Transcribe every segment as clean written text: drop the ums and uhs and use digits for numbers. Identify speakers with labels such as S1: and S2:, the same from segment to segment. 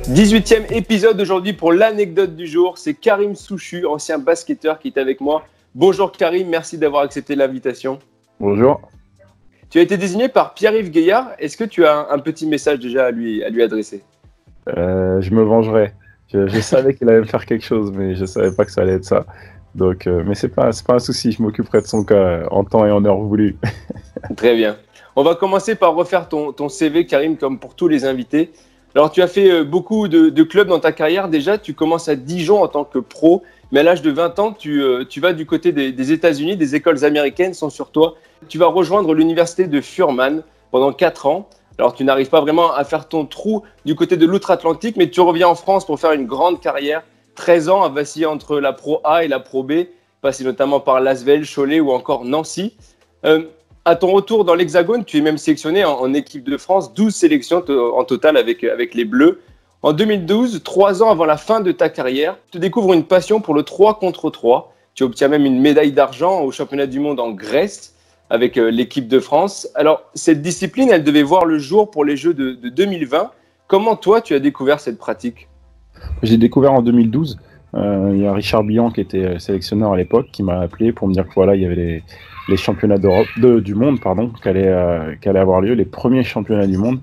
S1: 18e épisode aujourd'hui pour l'anecdote du jour. C'est Karim Souchu, ancien basketteur, qui est avec moi. Bonjour Karim, merci d'avoir accepté l'invitation.
S2: Bonjour.
S1: Tu as été désigné par Pierre-Yves Gaillard. Est-ce que tu as un petit message déjà à lui adresser?
S2: Je me vengerai. Je savais qu'il allait me faire quelque chose, mais je ne savais pas que ça allait être ça. Donc, mais c'est pas un souci, je m'occuperai de son cas en temps et en heure voulu.
S1: Très bien. On va commencer par refaire ton CV, Karim, comme pour tous les invités. Alors, tu as fait beaucoup de clubs dans ta carrière. Déjà, tu commences à Dijon en tant que pro, mais à l'âge de 20 ans, tu vas du côté des États-Unis, des écoles américaines sont sur toi. Tu vas rejoindre l'université de Furman pendant 4 ans. Alors, tu n'arrives pas vraiment à faire ton trou du côté de l'outre-Atlantique, mais tu reviens en France pour faire une grande carrière. 13 ans à vaciller entre la Pro A et la Pro B, passé notamment par Lasvel, Cholet ou encore Nancy. À ton retour dans l'Hexagone, tu es même sélectionné en équipe de France, 12 sélections en total avec les Bleus. En 2012, 3 ans avant la fin de ta carrière, tu découvres une passion pour le 3 contre 3. Tu obtiens même une médaille d'argent au championnat du monde en Grèce avec l'équipe de France. Alors, cette discipline, elle devait voir le jour pour les Jeux de 2020. Comment toi, tu as découvert cette pratique ?
S2: J'ai découvert en 2012. Il y a Richard Bihan qui était sélectionneur à l'époque qui m'a appelé pour me dire que voilà, il y avait les championnats du monde qui allaient avoir lieu, les premiers championnats du monde.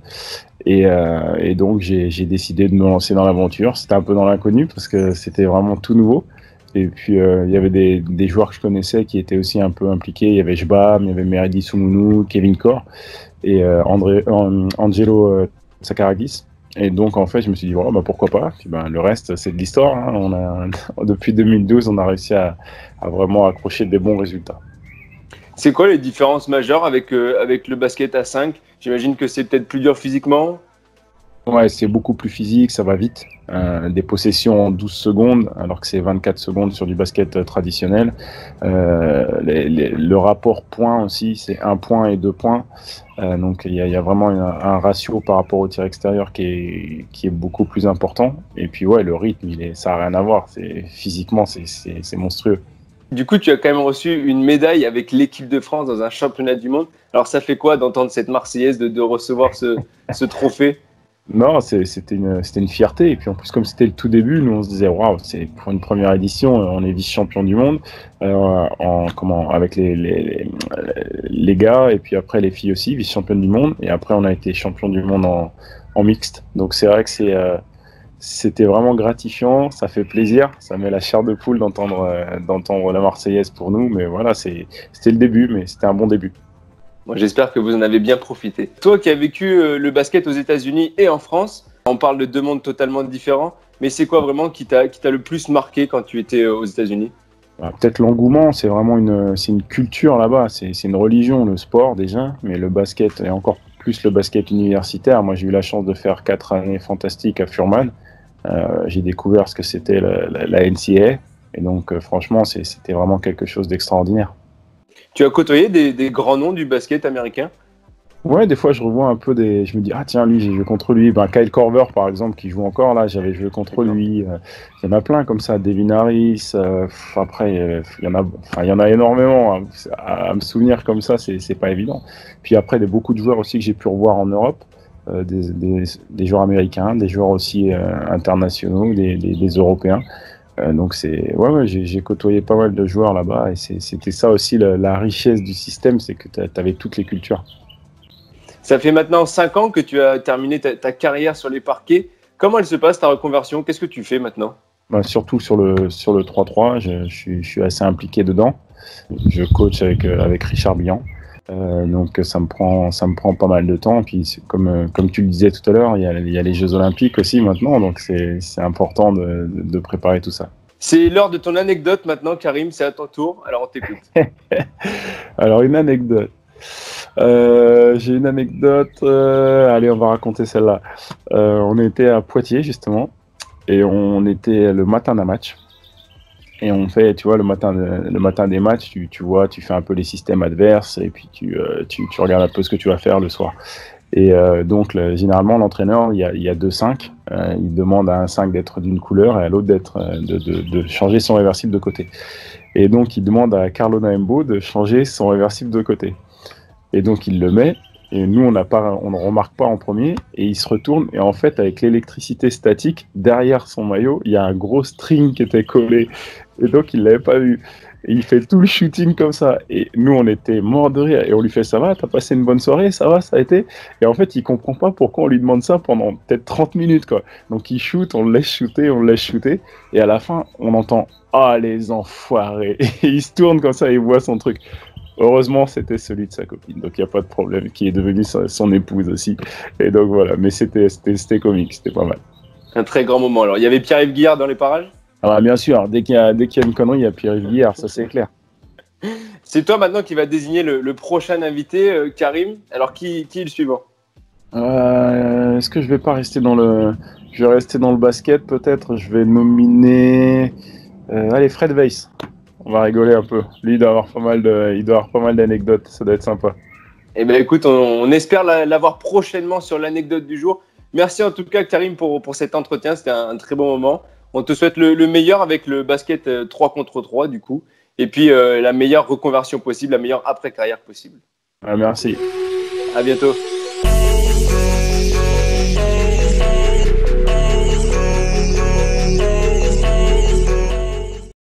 S2: Et donc, j'ai décidé de me lancer dans l'aventure. C'était un peu dans l'inconnu parce que c'était vraiment tout nouveau. Et puis, il y avait des joueurs que je connaissais qui étaient aussi un peu impliqués. Il y avait Jbam, il y avait Meredi Soumounou, Kevin Corr et Angelo Tsakaraguis. Et donc, en fait, je me suis dit, voilà, pourquoi pas. Puis, le reste, c'est de l'histoire. Hein. Depuis 2012, on a réussi à vraiment accrocher des bons résultats.
S1: C'est quoi les différences majeures avec le basket à 5 ? J'imagine que c'est peut-être plus dur physiquement.
S2: Ouais, c'est beaucoup plus physique, ça va vite. Des possessions en 12 secondes, alors que c'est 24 secondes sur du basket traditionnel. Le rapport point aussi, c'est 1 point et 2 points. Donc il y a vraiment un ratio par rapport au tir extérieur qui est beaucoup plus important. Et puis ouais, le rythme, ça n'a rien à voir. Physiquement, c'est monstrueux.
S1: Du coup, tu as quand même reçu une médaille avec l'équipe de France dans un championnat du monde. Alors ça fait quoi d'entendre cette Marseillaise, de recevoir ce trophée ?
S2: Non, c'était une fierté. Et puis en plus, comme c'était le tout début, nous on se disait waouh, c'est pour une première édition, on est vice-champion du monde avec les gars et puis après les filles aussi, vice-championne du monde. Et après, on a été champion du monde en mixte. Donc c'est vrai que c'était vraiment gratifiant, ça fait plaisir, ça met la chair de poule d'entendre la Marseillaise pour nous. Mais voilà, c'était le début, mais c'était un bon début.
S1: Moi, j'espère que vous en avez bien profité. Toi qui as vécu le basket aux États-Unis et en France, on parle de 2 mondes totalement différents, mais c'est quoi vraiment qui t'a le plus marqué quand tu étais aux États-Unis ?
S2: Peut-être l'engouement, c'est vraiment une culture là-bas, c'est une religion, le sport déjà, mais le basket et encore plus le basket universitaire. Moi, j'ai eu la chance de faire 4 années fantastiques à Furman. J'ai découvert ce que c'était la NCAA, et donc franchement, c'était vraiment quelque chose d'extraordinaire.
S1: Tu as côtoyé des grands noms du basket américain ?
S2: Ouais, des fois je revois un peu je me dis, ah tiens, lui, j'ai joué contre lui. Kyle Korver, par exemple, qui joue encore là, j'avais joué contre lui. Il y en a plein comme ça, Devin Harris. Après, il y en a énormément. À me souvenir comme ça, c'est pas évident. Puis après, beaucoup de joueurs aussi que j'ai pu revoir en Europe. Des joueurs américains, des joueurs aussi internationaux, des Européens. Donc j'ai côtoyé pas mal de joueurs là-bas et c'était ça aussi la richesse du système, c'est que tu avais toutes les cultures.
S1: Ça fait maintenant 5 ans que tu as terminé ta carrière sur les parquets. Comment elle se passe ta reconversion ? Qu'est-ce que tu fais maintenant ?
S2: Surtout sur le 3-3, je suis assez impliqué dedans. Je coach avec Richard Bihan. Donc ça me prend pas mal de temps. Puis comme tu le disais tout à l'heure, il y a les Jeux Olympiques aussi maintenant, donc c'est important de préparer tout ça.
S1: C'est l'heure de ton anecdote maintenant, Karim, c'est à ton tour, alors on t'écoute.
S2: Alors une anecdote. J'ai une anecdote, allez, on va raconter celle-là. On était à Poitiers justement, et on était le matin d'un match. Et on fait, tu vois, le matin des matchs, tu vois, tu fais un peu les systèmes adverses et puis tu regardes un peu ce que tu vas faire le soir. Et donc, généralement, l'entraîneur, il y a 2 5. Il demande à un 5 d'être d'une couleur et à l'autre de changer son réversible de côté. Et donc, il demande à Carlo Naembo de changer son réversible de côté. Et donc, il le met. Et nous, on ne remarque pas en premier. Et il se retourne. Et en fait, avec l'électricité statique, derrière son maillot, il y a un gros string qui était collé. Et donc, il ne l'avait pas vu. Et il fait tout le shooting comme ça. Et nous, on était morts de rire. Et on lui fait, ça va, t'as passé une bonne soirée, ça va, ça a été. Et en fait, il comprend pas pourquoi on lui demande ça pendant peut-être 30 minutes, quoi. Donc, il shoot, on le laisse shooter, on le laisse shooter. Et à la fin, on entend, ah, les enfoirés. Et il se tourne comme ça et il voit son truc. Heureusement, c'était celui de sa copine, donc il n'y a pas de problème, qui est devenue son épouse aussi. Et donc voilà, mais c'était comique, c'était pas mal.
S1: Un très grand moment. Alors, il y avait Pierre-Yves Guillard dans les parages?
S2: Alors bien sûr, dès qu'il y a une connerie, il y a Pierre-Yves Guillard, ça c'est clair.
S1: C'est toi maintenant qui va désigner le prochain invité, Karim. Alors, qui est le suivant?
S2: Est-ce que je vais pas rester dans le... Je vais rester dans le basket peut-être, je vais nominer... allez, Fred Weiss. On va rigoler un peu. Lui, il doit avoir pas mal d'anecdotes, ça doit être sympa.
S1: Eh bien, écoute, on espère l'avoir prochainement sur l'anecdote du jour. Merci en tout cas, Karim, pour cet entretien. C'était un très bon moment. On te souhaite le meilleur avec le basket 3 contre 3, du coup. Et puis, la meilleure reconversion possible, la meilleure après-carrière possible.
S2: Merci.
S1: À bientôt.